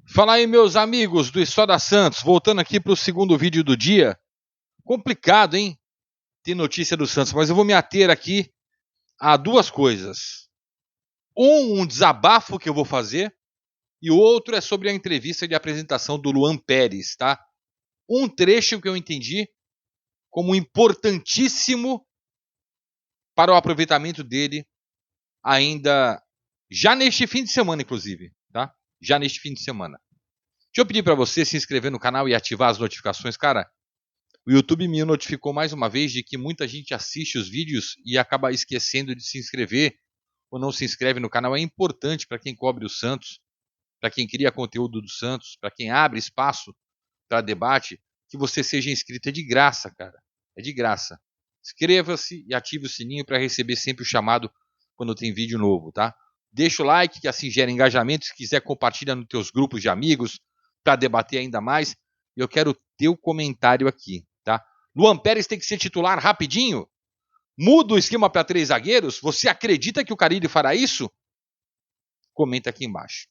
Fala aí, meus amigos do História Santos, voltando aqui para o segundo vídeo do dia. Complicado, hein? Ter notícia do Santos, mas eu vou me ater aqui a duas coisas. Um desabafo que eu vou fazer, e o outro é sobre a entrevista de apresentação do Luan Pérez, tá? Um trecho que eu entendi como importantíssimo para o aproveitamento dele ainda já neste fim de semana, inclusive, tá? Já neste fim de semana. Deixa eu pedir para você se inscrever no canal e ativar as notificações, cara. O YouTube me notificou mais uma vez de que muita gente assiste os vídeos e acaba esquecendo de se inscrever ou não se inscreve no canal. É importante para quem cobre o Santos, para quem cria conteúdo do Santos, para quem abre espaço para debate, que você seja inscrito. É de graça, cara. É de graça. Inscreva-se e ative o sininho para receber sempre o chamado quando tem vídeo novo, tá? Deixa o like, que assim gera engajamento. Se quiser, compartilha nos teus grupos de amigos para debater ainda mais. Eu quero teu comentário aqui, tá? Luan Pérez tem que ser titular rapidinho? Muda o esquema para 3 zagueiros? Você acredita que o Carille fará isso? Comenta aqui embaixo.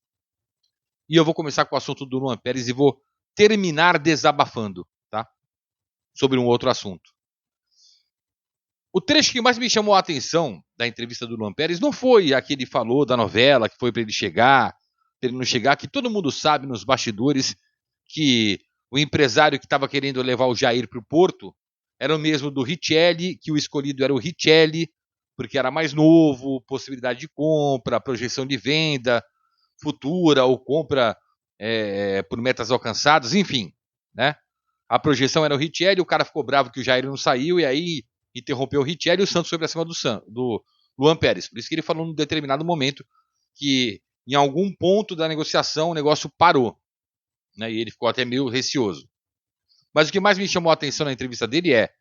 E eu vou começar com o assunto do Luan Pérez e vou terminar desabafando, tá? Sobre um outro assunto. O trecho que mais me chamou a atenção da entrevista do Luan Pérez não foi a que ele falou da novela, que foi para ele chegar, para ele não chegar, que todo mundo sabe nos bastidores que o empresário que estava querendo levar o Jair para o Porto era o mesmo do Richelli, que o escolhido era o Richelli, porque era mais novo, possibilidade de compra, projeção de venda futura ou compra por metas alcançadas, enfim, né? A projeção era o Richelli, o cara ficou bravo que o Jair não saiu e aí interrompeu o Richelli e o Santos foi para cima do Luan Pérez. Por isso que ele falou num determinado momento que em algum ponto da negociação o negócio parou, né? E ele ficou até meio receoso. Mas o que mais me chamou a atenção na entrevista dele é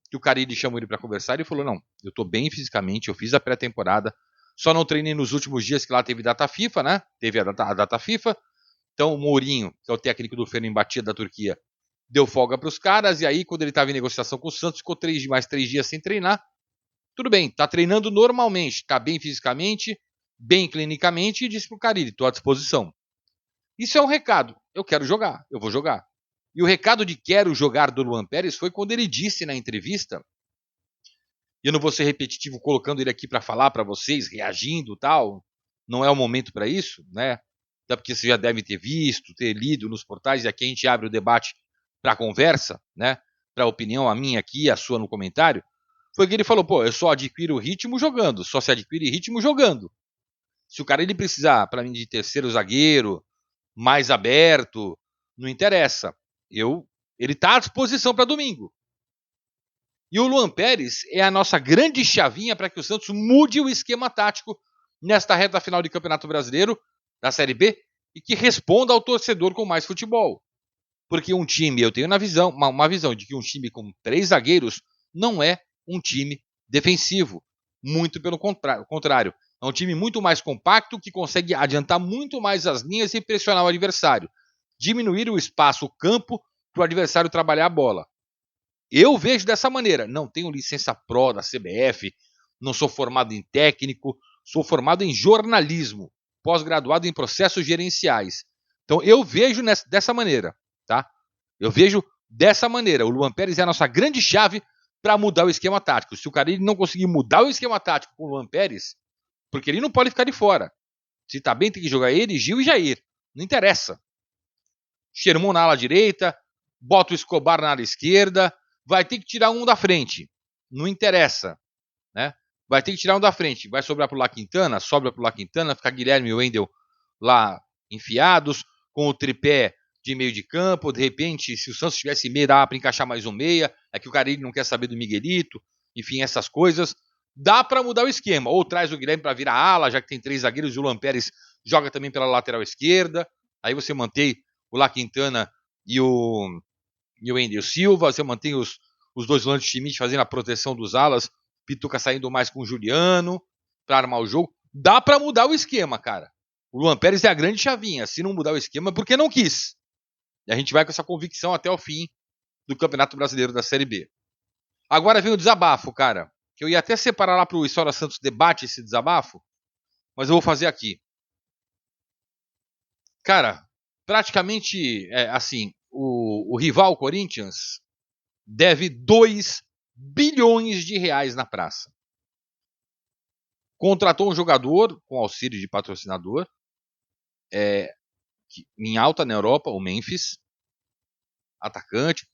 que o Carille chamou ele para conversar e ele falou: não, eu estou bem fisicamente, eu fiz a pré-temporada, só não treinei nos últimos dias que lá teve data FIFA, né? Teve a data FIFA. Então o Mourinho, que é o técnico do Fenerbahçe da Turquia, deu folga para os caras, e aí quando ele estava em negociação com o Santos, ficou mais 3 dias sem treinar. Tudo bem, tá treinando normalmente, tá bem fisicamente, bem clinicamente, e disse pro Carille: estou à disposição. Isso é um recado, eu quero jogar, eu vou jogar. E o recado de quero jogar do Luan Pérez foi quando ele disse na entrevista, e eu não vou ser repetitivo colocando ele aqui para falar para vocês, reagindo tal, não é o momento para isso, né? Até porque você já deve ter visto, ter lido nos portais, e aqui a gente abre o debate para conversa, né? Para opinião, a minha aqui, a sua no comentário. Foi que ele falou: pô, eu só adquiro ritmo jogando, só se adquire ritmo jogando. Se o cara ele precisar, para mim, de terceiro zagueiro, mais aberto, não interessa. Ele tá à disposição para domingo. E o Luan Pérez é a nossa grande chavinha para que o Santos mude o esquema tático nesta reta final de Campeonato Brasileiro, da Série B, e que responda ao torcedor com mais futebol. Porque um time, eu tenho uma visão de que um time com 3 zagueiros não é um time defensivo. Muito pelo contrário. É um time muito mais compacto, que consegue adiantar muito mais as linhas e pressionar o adversário. Diminuir o espaço, o campo, para o adversário trabalhar a bola. Eu vejo dessa maneira. Não tenho licença pró da CBF, não sou formado em técnico, sou formado em jornalismo, pós-graduado em processos gerenciais. Então eu vejo dessa maneira, tá? Eu vejo dessa maneira. O Luan Pérez é a nossa grande chave para mudar o esquema tático. Se o Carille não conseguir mudar o esquema tático com o Luan Pérez, porque ele não pode ficar de fora. Se tá bem, tem que jogar ele, Gil e Jair. Não interessa. Sherman na ala direita, bota o Escobar na ala esquerda, vai ter que tirar um da frente. Não interessa, né? Vai ter que tirar um da frente. Vai sobrar pro La Quintana, sobra pro La Quintana, ficar Guilherme e Wendel lá enfiados, com o tripé de meio de campo. De repente, se o Santos tivesse meia, dá para encaixar mais um meia. É que o Carille não quer saber do Miguelito. Enfim, essas coisas. Dá para mudar o esquema. Ou traz o Guilherme para virar ala, já que tem 3 zagueiros, e o Luan Pérez joga também pela lateral esquerda. Aí você mantém o La Quintana e o Wendel Silva. Você mantém os 2 volantes de Schmidt fazendo a proteção dos alas. Pituca saindo mais com o Juliano para armar o jogo. Dá para mudar o esquema, cara. O Luan Pérez é a grande chavinha. Se não mudar o esquema, porque não quis. E a gente vai com essa convicção até o fim do Campeonato Brasileiro da Série B. Agora vem o desabafo, cara. Que eu ia até separar lá pro História Santos debate esse desabafo, mas eu vou fazer aqui. Cara, praticamente, assim, o rival Corinthians deve 2 bilhões de reais na praça. Contratou um jogador com auxílio de patrocinador, em alta na Europa, o Memphis, atacante,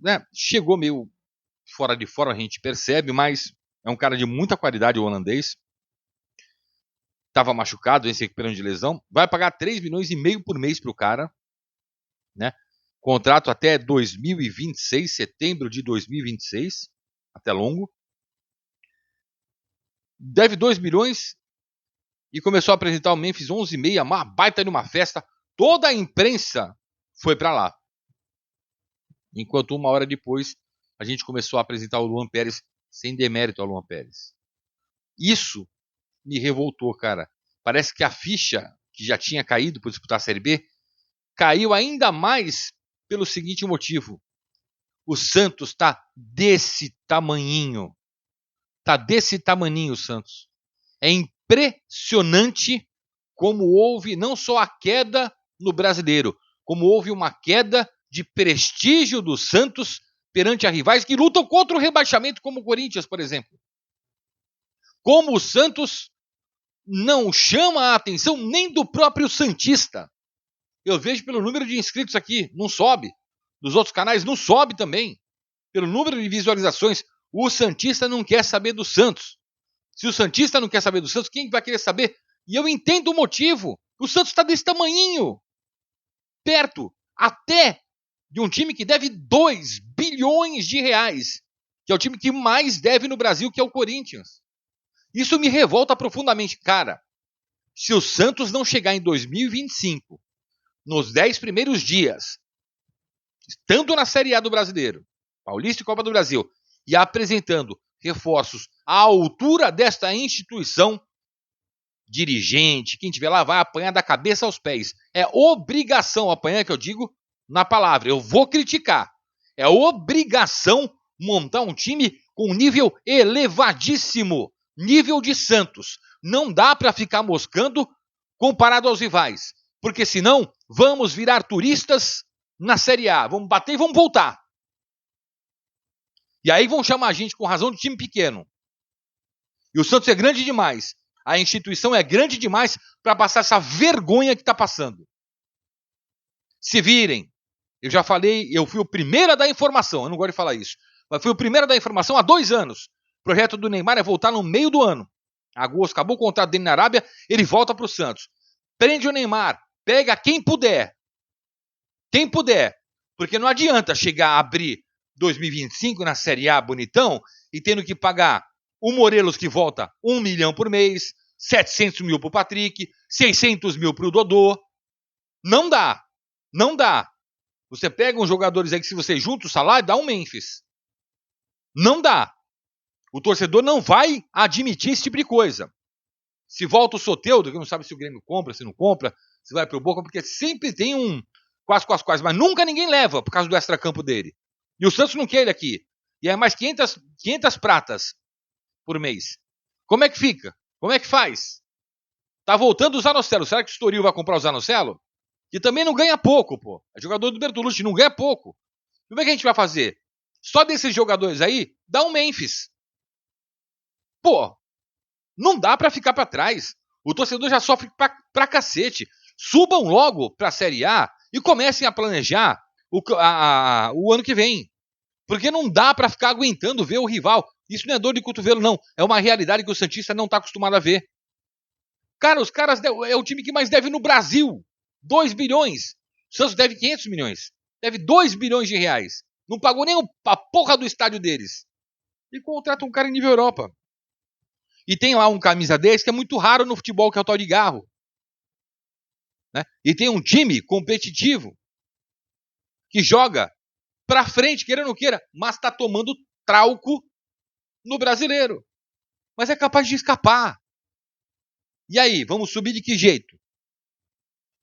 né? Chegou meio fora de forma, a gente percebe, mas é um cara de muita qualidade, o holandês. Estava machucado, vem se recuperando de lesão. Vai pagar 3 milhões e meio por mês para o cara, né? Contrato até 2026, setembro de 2026, até longo. Deve 2 milhões e começou a apresentar o Memphis 11h30, uma baita de uma festa. Toda a imprensa foi para lá. Enquanto uma hora depois, a gente começou a apresentar o Luan Pérez, sem demérito ao Luan Pérez. Isso me revoltou, cara. Parece que a ficha que já tinha caído por disputar a Série B caiu ainda mais pelo seguinte motivo. O Santos tá desse tamanhinho. Tá desse tamanhinho o Santos. É impressionante como houve não só a queda no Brasileiro, como houve uma queda de prestígio do Santos perante a rivais que lutam contra o rebaixamento, como o Corinthians, por exemplo. Como o Santos não chama a atenção nem do próprio santista. Eu vejo pelo número de inscritos aqui, não sobe. Dos outros canais não sobe também. Pelo número de visualizações, o santista não quer saber do Santos. Se o santista não quer saber do Santos, quem vai querer saber? E eu entendo o motivo. O Santos está desse tamanhinho. Perto até de um time que deve 2 bilhões de reais. Que é o time que mais deve no Brasil, que é o Corinthians. Isso me revolta profundamente. Cara, se o Santos não chegar em 2025, nos 10 primeiros dias, tanto na Série A do Brasileiro, Paulista e Copa do Brasil, e apresentando reforços à altura desta instituição, dirigente, quem estiver lá vai apanhar da cabeça aos pés. É obrigação apanhar, que eu digo na palavra. Eu vou criticar. É obrigação montar um time com nível elevadíssimo, nível de Santos. Não dá para ficar moscando comparado aos rivais, porque senão vamos virar turistas na Série A. Vamos bater e vamos voltar. E aí vão chamar a gente com razão de time pequeno. E o Santos é grande demais. A instituição é grande demais para passar essa vergonha que está passando. Se virem. Eu já falei, eu fui o primeiro a dar informação. Eu não gosto de falar isso. Mas fui o primeiro a dar informação há 2 anos. O projeto do Neymar é voltar no meio do ano. Agosto, acabou o contrato dele na Arábia, ele volta para o Santos. Prende o Neymar. Pega quem puder. Quem puder. Porque não adianta chegar a abrir 2025 na Série A bonitão e tendo que pagar o Morelos, que volta 1 milhão por mês, 700 mil para o Patrick, 600 mil para o Dodô. Não dá. Não dá. Você pega uns jogadores aí que se você junta o salário, dá um Memphis. Não dá. O torcedor não vai admitir esse tipo de coisa. Se volta o Soteldo, que não sabe se o Grêmio compra, se não compra, se vai para o Boca, porque sempre tem um quase, mas nunca ninguém leva por causa do extracampo dele. E o Santos não quer ele aqui. E é mais 500 pratas por mês. Como é que fica? Como é que faz? Tá voltando o Zanocelo. Será que o Estoril vai comprar o Zanocelo? Que também não ganha pouco, pô. É jogador do Bertolucci, não ganha pouco. Como é que a gente vai fazer? Só desses jogadores aí, dá um Memphis. Pô, não dá pra ficar pra trás. O torcedor já sofre pra cacete. Subam logo pra Série A e comecem a planejar o ano que vem. Porque não dá pra ficar aguentando ver o rival. Isso não é dor de cotovelo, não. É uma realidade que o Santista não tá acostumado a ver. Cara, os caras é o time que mais deve no Brasil. 2 bilhões. O Santos deve 500 milhões. Deve 2 bilhões de reais. Não pagou nem a porra do estádio deles. E contrata um cara em nível Europa. E tem lá um camisa 10 que é muito raro no futebol, que é o tal de Garro. Né? E tem um time competitivo que joga pra frente, queira ou não queira, mas tá tomando trauco no Brasileiro. Mas é capaz de escapar. E aí, vamos subir de que jeito?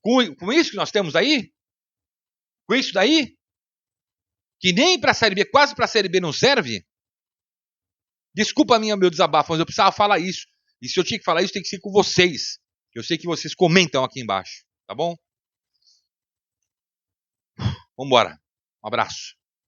Com isso que nós temos aí? Com isso daí? Que nem pra Série B, quase pra Série B não serve? Desculpa meu desabafo, mas eu precisava falar isso. E se eu tinha que falar isso, tem que ser com vocês. Eu sei que vocês comentam aqui embaixo, tá bom? Vambora. Um abraço.